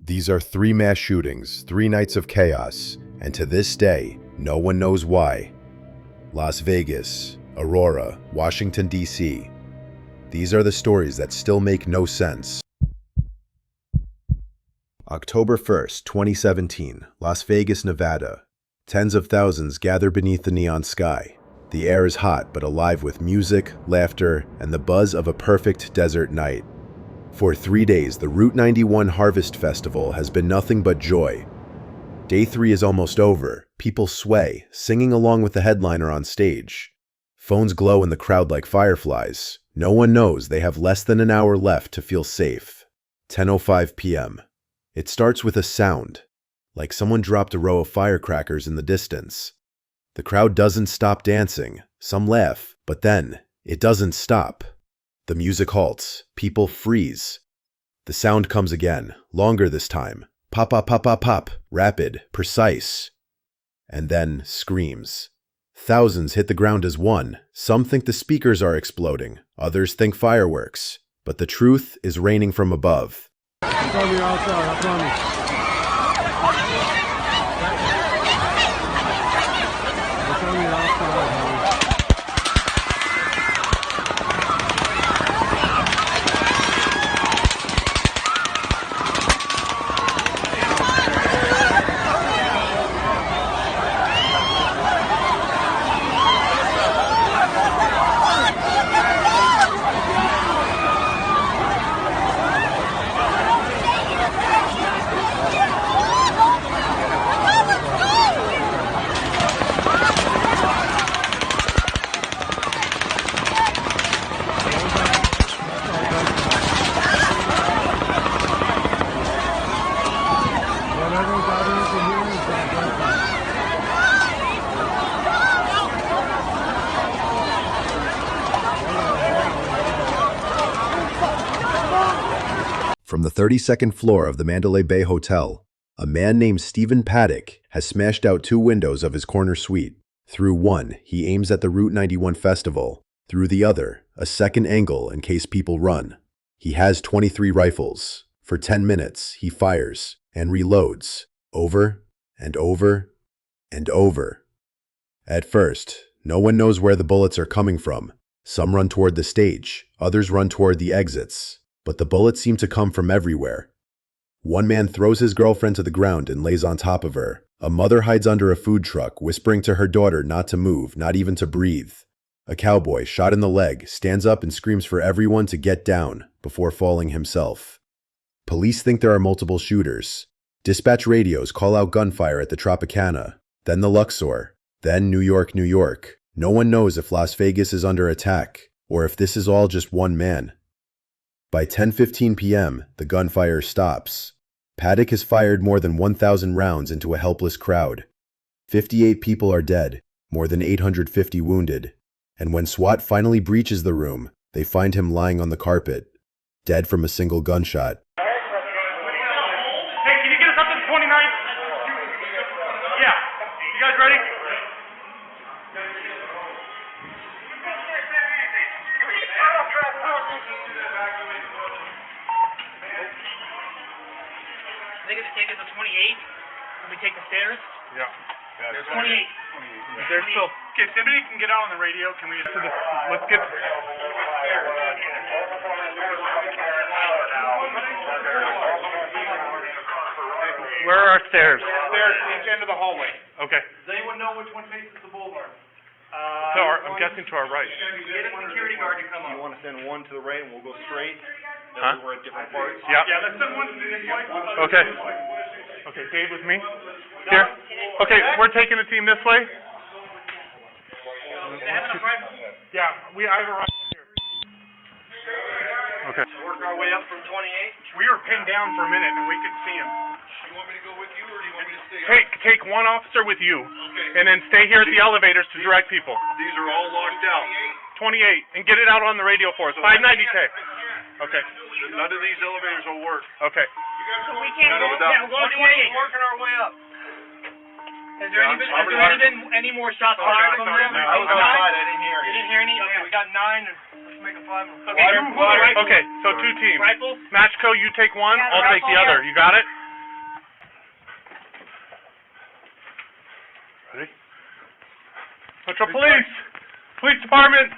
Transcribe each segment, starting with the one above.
These are 3 mass shootings, 3 nights of chaos, and to this day, no one knows why. Las Vegas, Aurora, Washington, D.C. These are the stories that still make no sense. October 1st, 2017, Las Vegas, Nevada. Tens of thousands gather beneath the neon sky. The air is hot but alive with music, laughter, and the buzz of a perfect desert night. For 3 days, the Route 91 Harvest Festival has been nothing but joy. Day 3 is almost over. People sway, singing along with the headliner on stage. Phones glow in the crowd like fireflies. No one knows they have less than an hour left to feel safe. 10:05 p.m. It starts with a sound, like someone dropped a row of firecrackers in the distance. The crowd doesn't stop dancing. Some laugh, but then it doesn't stop. The music halts. People freeze. The sound comes again, longer this time. Pop, pop, pop, pop, pop. Rapid, precise. And then screams. Thousands hit the ground as one. Some think the speakers are exploding. Others think fireworks. But the truth is raining from above. It's on the outside, I promise. It's on the outside, honey. From the 32nd floor of the Mandalay Bay Hotel, a man named Stephen Paddock has smashed out 2 windows of his corner suite. Through one, he aims at the Route 91 festival. Through the other, a second angle in case people run. He has 23 rifles. For 10 minutes, he fires and reloads, over and over and over. At first, no one knows where the bullets are coming from. Some run toward the stage, others run toward the exits. But the bullets seem to come from everywhere. One man throws his girlfriend to the ground and lays on top of her. A mother hides under a food truck, whispering to her daughter not to move, not even to breathe. A cowboy, shot in the leg, stands up and screams for everyone to get down before falling himself. Police think there are multiple shooters. Dispatch radios call out gunfire at the Tropicana, then the Luxor, then New York, New York. No one knows if Las Vegas is under attack, or if this is all just one man. By 10:15 p.m., the gunfire stops. Paddock has fired more than 1,000 rounds into a helpless crowd. 58 people are dead, more than 850 wounded. And when SWAT finally breaches the room, they find him lying on the carpet, dead from a single gunshot. Hey, can you get us up to the 29th? Yeah. You guys ready? I think if we take it to 28, can we take the stairs? Yeah. There's 28. There's still. Okay, if anybody can get out on the radio, can we? Let's get. Where are our stairs? Stairs to each end of the hallway. Okay. Does anyone know which one faces the boulevard? I'm guessing to our right. Get a security guard to come up. You want to send one to the right and we'll go straight? Huh? We're at different parts. Yeah. Yeah, let's send one to this way. Okay. Okay, Dave with me? Here. Okay, we're taking the team this way. They have enough rifles? Yeah, I have a rifle here. Okay. Work our way up from 28. We were pinned down for a minute and we could see him. You want me to go with you or do you want me to stay? Take one officer with you. Okay. And then stay here at the elevators to direct people. These are all locked out. 28. And get it out on the radio for us. 590K. Okay. None of these elevators will work. Okay. So we can't go up. We're going 28. Working our way up. Has there been any more shots fired from them? I was outside. I didn't hear You any. didn't hear any? Okay, we got 9 and let's make a 5. Okay, Okay, so 2 teams. Rifles? Matchco, you take one. Yeah, I'll take the other. You got it? Ready? Metro Police! Police Department!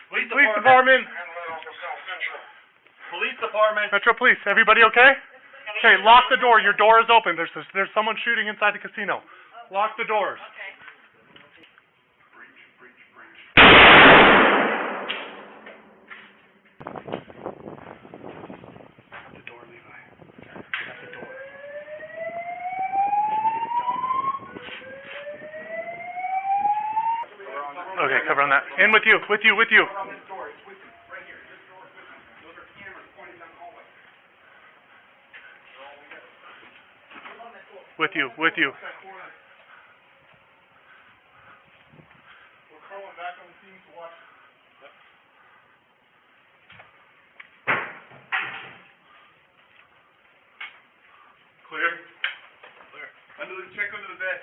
Police Police Department! Police department. Metro Police, everybody okay? Okay, lock the door. Your door is open. There's someone shooting inside the casino. Lock the doors. The door, Levi. At the door. Okay, cover on that. In with you, with you, with you. With you, with you. We're calling back on the scene to watch. Clear? Clear. Check under the bed.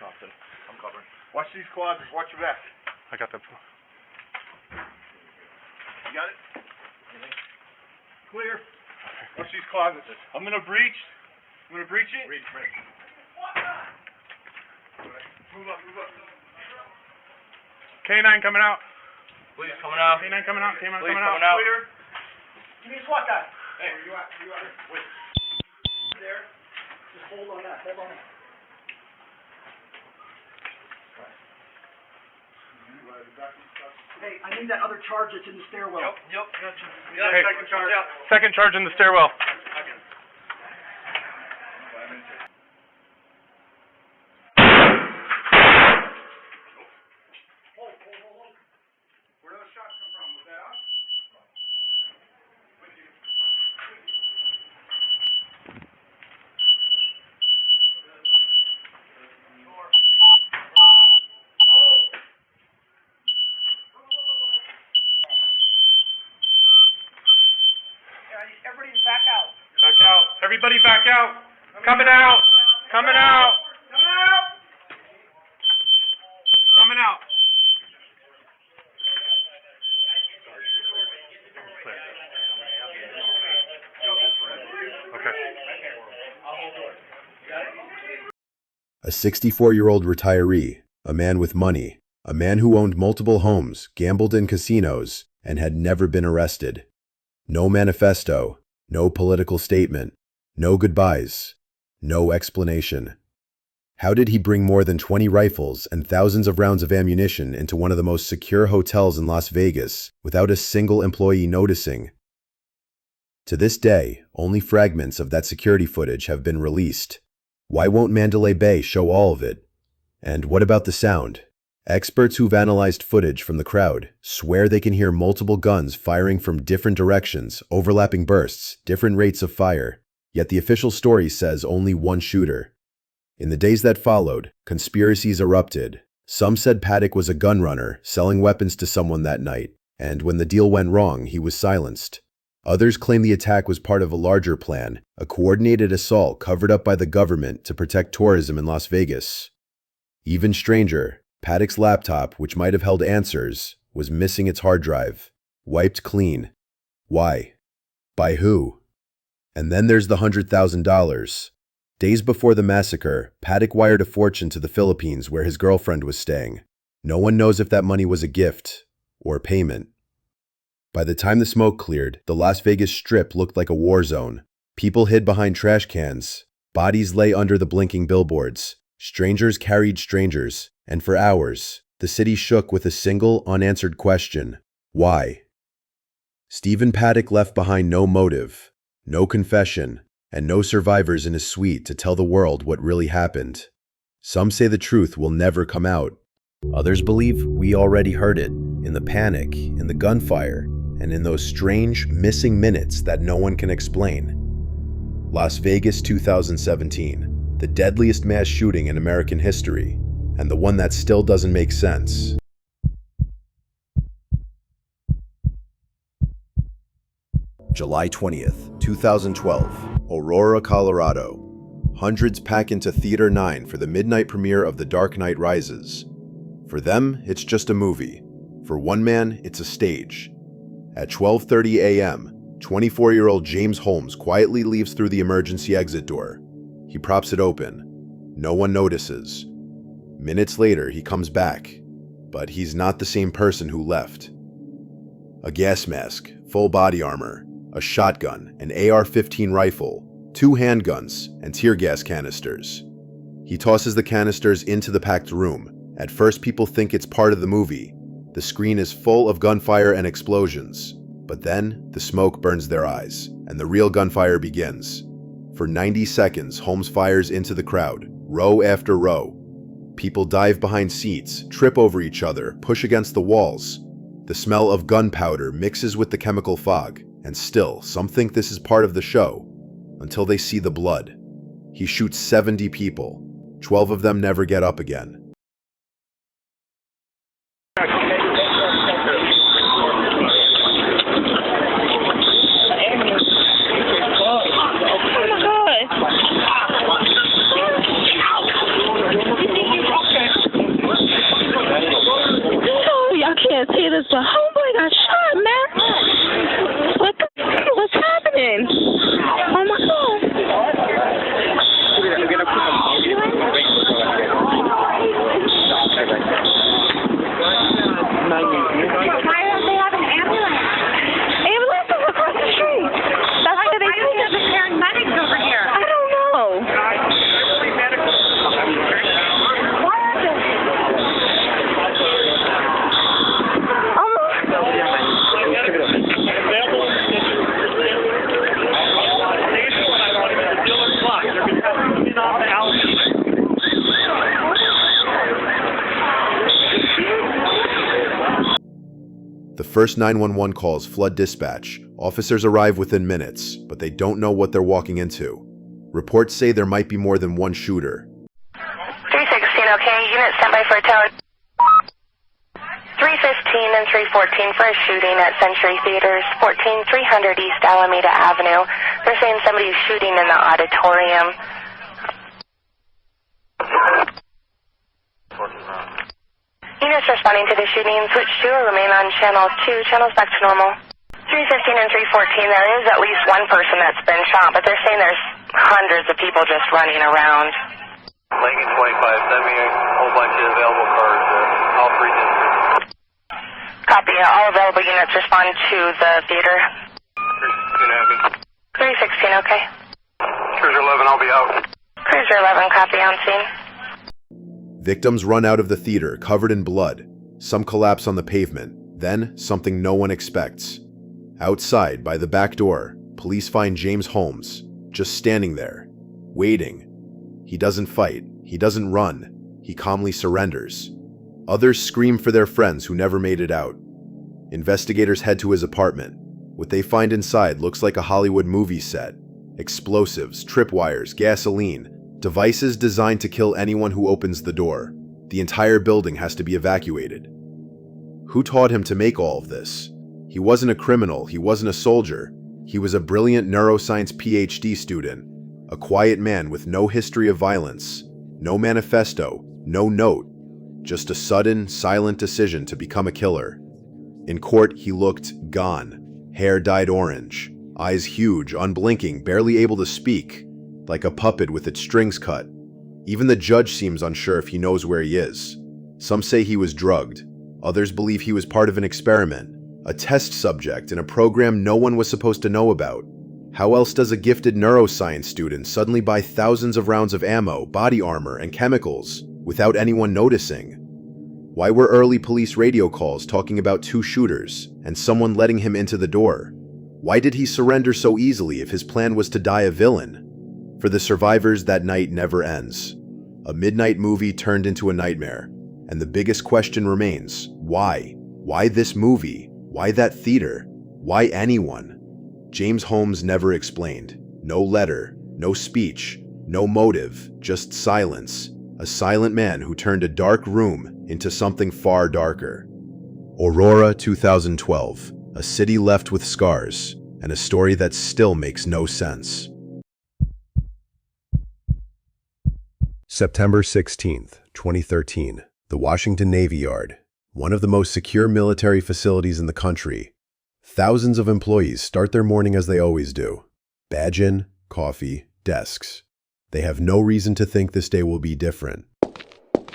Thompson, I'm covering. Watch these closets. Watch your back. I got that. You got it? Clear. Watch these closets. I'm gonna breach. I'm gonna breach it. Breach. Move up. K9 coming out. Police coming out. K9 coming out. K9 Police coming out. coming out. Clear. Give me a SWAT guy. Hey, where you at? Wait. There. Just hold on that. Hold on that. Hey, I need that other charge that's in the stairwell. Yep. Hey, Second charge. second charge in the stairwell. Where those shots come from? Was that us? Everybody back out. Back out. Everybody back out. Coming out. Coming out. Coming out. Okay. A 64-year-old retiree, a man with money, a man who owned multiple homes, gambled in casinos, and had never been arrested. No manifesto, no political statement, no goodbyes, no explanation. How did he bring more than 20 rifles and thousands of rounds of ammunition into one of the most secure hotels in Las Vegas without a single employee noticing? To this day, only fragments of that security footage have been released. Why won't Mandalay Bay show all of it? And what about the sound? Experts who've analyzed footage from the crowd swear they can hear multiple guns firing from different directions, overlapping bursts, different rates of fire. Yet the official story says only one shooter. In the days that followed, conspiracies erupted. Some said Paddock was a gun runner, selling weapons to someone that night, and when the deal went wrong, he was silenced. Others claim the attack was part of a larger plan, a coordinated assault covered up by the government to protect tourism in Las Vegas. Even stranger, Paddock's laptop, which might have held answers, was missing its hard drive. Wiped clean. Why? By who? And then there's the $100,000. Days before the massacre, Paddock wired a fortune to the Philippines where his girlfriend was staying. No one knows if that money was a gift or payment. By the time the smoke cleared, the Las Vegas Strip looked like a war zone. People hid behind trash cans. Bodies lay under the blinking billboards. Strangers carried strangers. And for hours, the city shook with a single, unanswered question. Why? Stephen Paddock left behind no motive, no confession, and no survivors in his suite to tell the world what really happened. Some say the truth will never come out. Others believe we already heard it, in the panic, in the gunfire, and in those strange, missing minutes that no one can explain. Las Vegas 2017, the deadliest mass shooting in American history, and the one that still doesn't make sense. July 20th, 2012, Aurora, Colorado. Hundreds pack into Theater 9 for the midnight premiere of The Dark Knight Rises. For them, it's just a movie. For one man, it's a stage. At 12:30 a.m., 24-year-old James Holmes quietly leaves through the emergency exit door. He props it open. No one notices. Minutes later, he comes back, but he's not the same person who left. A gas mask, full body armor, a shotgun, an AR-15 rifle, 2 handguns, and tear gas canisters. He tosses the canisters into the packed room. At first, people think it's part of the movie. The screen is full of gunfire and explosions. But then, the smoke burns their eyes, and the real gunfire begins. For 90 seconds, Holmes fires into the crowd, row after row. People dive behind seats, trip over each other, push against the walls. The smell of gunpowder mixes with the chemical fog, and still, some think this is part of the show, until they see the blood. He shoots 70 people. 12 of them never get up again. See this, but homeboy got shot, man. What's happening? Oh my God. Why don't they have an ambulance? Ambulance is across the street. That's why they think there's paramedics over here. I don't know. Why are they? The first 911 calls flood dispatch. Officers arrive within minutes, but they don't know what they're walking into. Reports say there might be more than one shooter. 316, okay. Unit standby for a tower. 315 and 314 for a shooting at Century Theaters, 14300 East Alameda Avenue. They're saying somebody's shooting in the auditorium. Units responding to the shooting, switch to or remain on channel 2. Channels back to normal. 315 and 314, there is at least one person that's been shot, but they're saying there's hundreds of people just running around. Lincoln 25, send me a whole bunch of available cars, all 3 districts. Copy. All available units respond to the theater. 316, okay. Cruiser 11, I'll be out. Cruiser 11, copy, on scene. Victims run out of the theater, covered in blood. Some collapse on the pavement. Then, something no one expects. Outside, by the back door, police find James Holmes, just standing there, waiting. He doesn't fight. He doesn't run. He calmly surrenders. Others scream for their friends who never made it out. Investigators head to his apartment. What they find inside looks like a Hollywood movie set. Explosives, tripwires, gasoline, devices designed to kill anyone who opens the door. The entire building has to be evacuated. Who taught him to make all of this? He wasn't a criminal, he wasn't a soldier. He was a brilliant neuroscience PhD student, a quiet man with no history of violence, no manifesto, no note, just a sudden, silent decision to become a killer. In court, he looked gone, hair dyed orange, eyes huge, unblinking, barely able to speak, like a puppet with its strings cut. Even the judge seems unsure if he knows where he is. Some say he was drugged. Others believe he was part of an experiment, a test subject in a program no one was supposed to know about. How else does a gifted neuroscience student suddenly buy thousands of rounds of ammo, body armor, and chemicals without anyone noticing? Why were early police radio calls talking about 2 shooters and someone letting him into the door? Why did he surrender so easily if his plan was to die a villain? For the survivors, that night never ends. A midnight movie turned into a nightmare. And the biggest question remains, why? Why this movie? Why that theater? Why anyone? James Holmes never explained. No letter, no speech, no motive, just silence. A silent man who turned a dark room into something far darker. Aurora 2012, a city left with scars, and a story that still makes no sense. September 16th, 2013. The Washington Navy Yard, one of the most secure military facilities in the country. Thousands of employees start their morning as they always do. Badge in, coffee, desks. They have no reason to think this day will be different.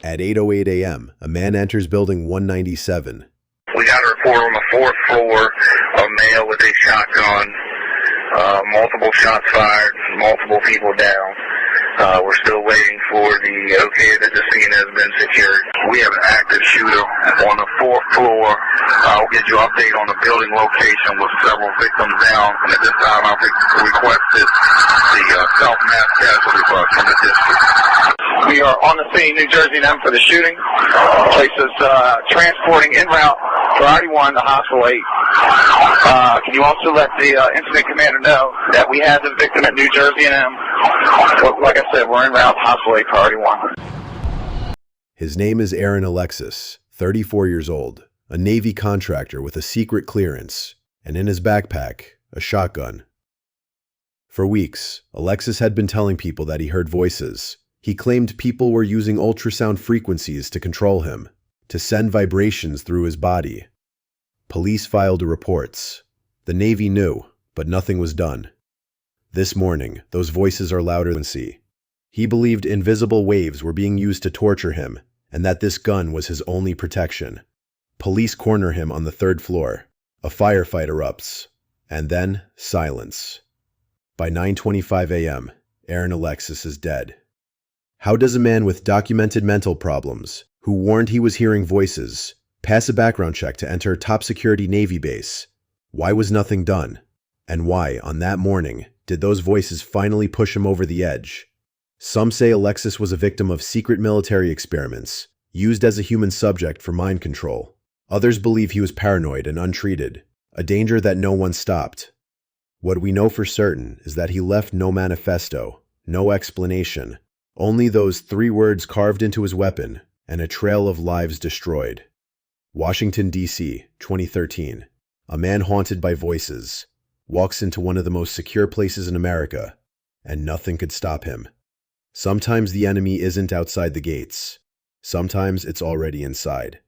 At 8:08 a.m., a man enters building 197. We got a report on the 4th floor, a male with a shotgun, multiple shots fired, multiple people down. We're still waiting for the okay that the scene has been secured. We have an active shooter on the 4th floor. I'll get you an update on the building location with several victims down. And at this time, I've requested the self-mass casualty bus from the district. We are on the scene, New Jersey, and M for the shooting. Place is transporting en route priority 1 to hospital 8. Can you also let the incident commander know that we have the victim at New Jersey and M? Like I said, we're en route to hospital 8, priority 1. His name is Aaron Alexis, 34 years old, a Navy contractor with a secret clearance, and in his backpack, a shotgun. For weeks, Alexis had been telling people that he heard voices. He claimed people were using ultrasound frequencies to control him, to send vibrations through his body. Police filed reports. The Navy knew, but nothing was done. This morning, those voices are louder than sea. He believed invisible waves were being used to torture him, and that this gun was his only protection. Police corner him on the 3rd floor. A firefight erupts, and then silence. By 9:25 a.m., Aaron Alexis is dead. How does a man with documented mental problems, who warned he was hearing voices, pass a background check to enter a top-security Navy base? Why was nothing done? And why, on that morning, did those voices finally push him over the edge? Some say Alexis was a victim of secret military experiments, used as a human subject for mind control. Others believe he was paranoid and untreated, a danger that no one stopped. What we know for certain is that he left no manifesto, no explanation, only those 3 words carved into his weapon, and a trail of lives destroyed. Washington, D.C., 2013. A man haunted by voices walks into one of the most secure places in America, and nothing could stop him. Sometimes the enemy isn't outside the gates. Sometimes it's already inside.